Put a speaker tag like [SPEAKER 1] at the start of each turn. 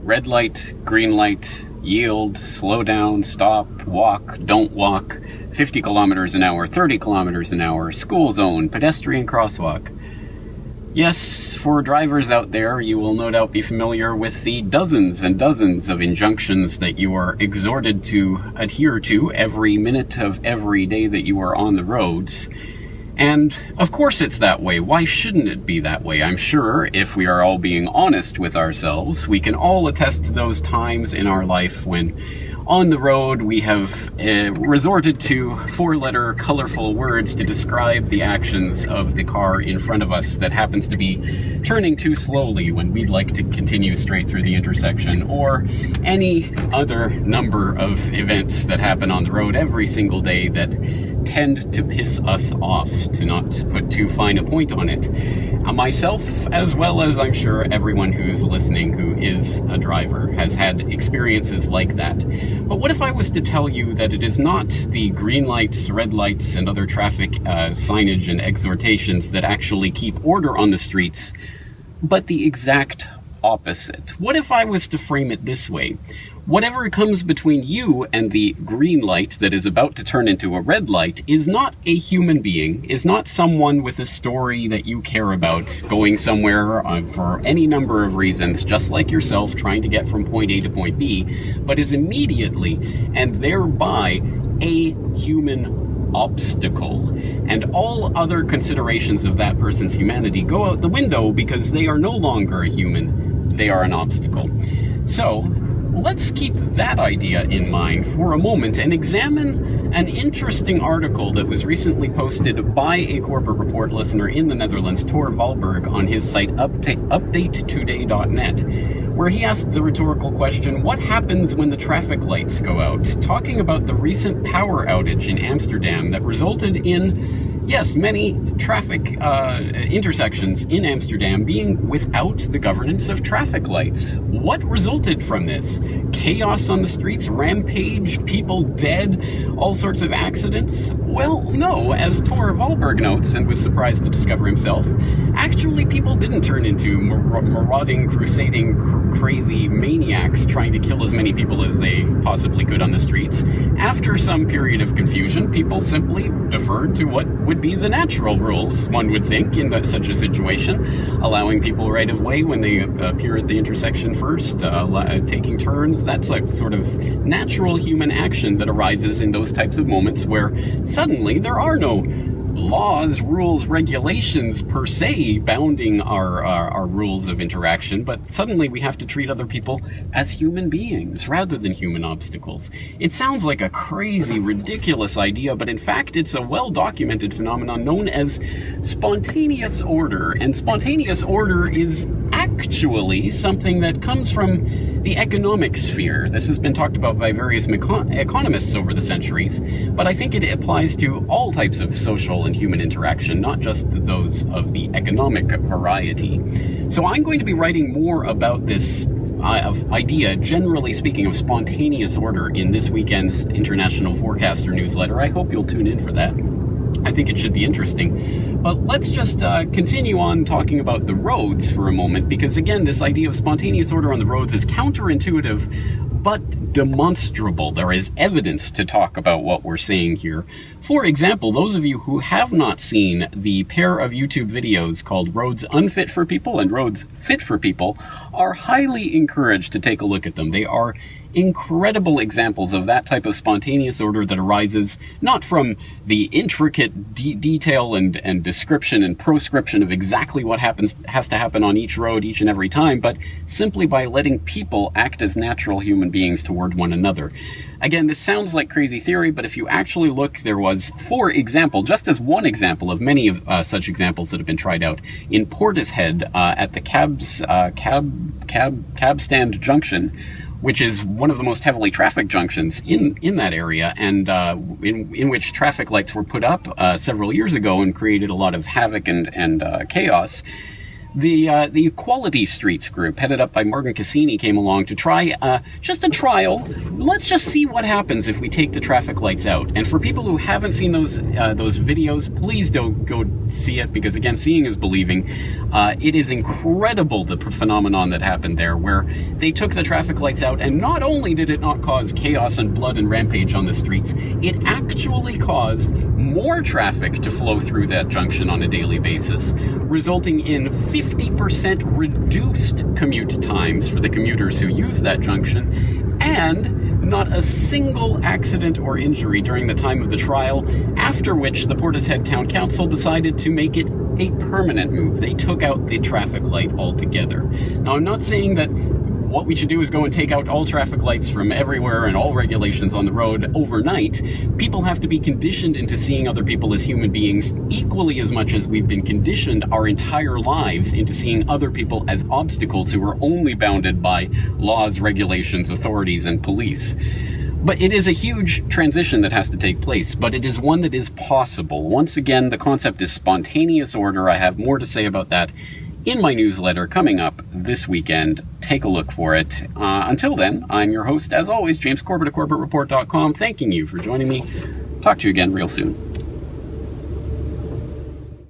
[SPEAKER 1] red light, green light, yield, slow down, stop, walk, don't walk, 50 kilometers an hour, 30 kilometers an hour, school zone, pedestrian crosswalk. Yes, for drivers out there, you will no doubt be familiar with the dozens and dozens of injunctions that you are exhorted to adhere to every minute of every day that you are on the roads. And of course it's that way. Why shouldn't it be that way? I'm sure if we are all being honest with ourselves, we can all attest to those times in our life when on the road we have resorted to four-letter colorful words to describe the actions of the car in front of us that happens to be turning too slowly when we'd like to continue straight through the intersection, or any other number of events that happen on the road every single day that tend to piss us off, to not put too fine a point on it. Myself, as well as I'm sure everyone who's listening who is a driver, has had experiences like that. But what if I was to tell you that it is not the green lights, red lights, and other traffic signage and exhortations that actually keep order on the streets, but the exact opposite? What if I was to frame it this way? Whatever comes between you and the green light that is about to turn into a red light is not a human being, is not someone with a story that you care about, going somewhere for any number of reasons, just like yourself, trying to get from point A to point B, but is immediately and thereby a human obstacle. And all other considerations of that person's humanity go out the window because they are no longer a human, they are an obstacle. So, let's keep that idea in mind for a moment and examine an interesting article that was recently posted by a Corbett Report listener in the Netherlands, Tor Valberg, on his site updatetoday.net, where he asked the rhetorical question, what happens when the traffic lights go out? Talking about the recent power outage in Amsterdam that resulted in, yes, many traffic intersections in Amsterdam being without the governance of traffic lights. What resulted from this? Chaos on the streets, rampage, people dead, all sorts of accidents? Well, no, as Tor Valberg notes, and was surprised to discover himself, actually people didn't turn into marauding, crusading, crazy maniacs trying to kill as many people as they possibly could on the streets. After some period of confusion, people simply deferred to what would be the natural rules, one would think, in such a situation, allowing people right of way when they appear at the intersection first, taking turns. That's a sort of natural human action that arises in those types of moments where suddenly there are no laws, rules, regulations per se bounding our rules of interaction, but suddenly we have to treat other people as human beings rather than human obstacles. It sounds like a crazy, ridiculous idea, but in fact it's a well-documented phenomenon known as spontaneous order, and spontaneous order is actually something that comes from the economic sphere. This has been talked about by various economists over the centuries, but I think it applies to all types of social and human interaction, not just those of the economic variety. So I'm going to be writing more about this idea, generally speaking, of spontaneous order in this weekend's International Forecaster newsletter. I hope you'll tune in for that. I think it should be interesting. But let's just continue on talking about the roads for a moment, because again, this idea of spontaneous order on the roads is counterintuitive, but demonstrable. There is evidence to talk about what we're saying here. For example, those of you who have not seen the pair of YouTube videos called Roads Unfit for People and Roads Fit for People are highly encouraged to take a look at them. They are incredible examples of that type of spontaneous order that arises not from the intricate detail and description and proscription of exactly what has to happen on each road each and every time, but simply by letting people act as natural human beings toward one another. Again, this sounds like crazy theory, but if you actually look, there was, for example, just as one example of many of such examples that have been tried out, in Portishead at the cab stand junction, which is one of the most heavily trafficked junctions in that area, and in which traffic lights were put up several years ago and created a lot of havoc and chaos. the Equality Streets group, headed up by Morgan Cassini, came along to try just a trial. Let's just see what happens if we take the traffic lights out. And for people who haven't seen those videos, please don't go see it, because again, seeing is believing. It is incredible, the phenomenon that happened there, where they took the traffic lights out, and not only did it not cause chaos and blood and rampage on the streets, it actually caused more traffic to flow through that junction on a daily basis, resulting in 50% reduced commute times for the commuters who use that junction, and not a single accident or injury during the time of the trial, after which the Portishead Town Council decided to make it a permanent move. They took out the traffic light altogether. Now, I'm not saying that what we should do is go and take out all traffic lights from everywhere and all regulations on the road overnight. People have to be conditioned into seeing other people as human beings equally as much as we've been conditioned our entire lives into seeing other people as obstacles who are only bounded by laws, regulations, authorities, and police. But it is a huge transition that has to take place, but it is one that is possible. Once again, the concept is spontaneous order. I have more to say about that in my newsletter coming up this weekend. Take a look for it. Until then, I'm your host, as always, James Corbett of CorbettReport.com, thanking you for joining me. Talk to you again real soon.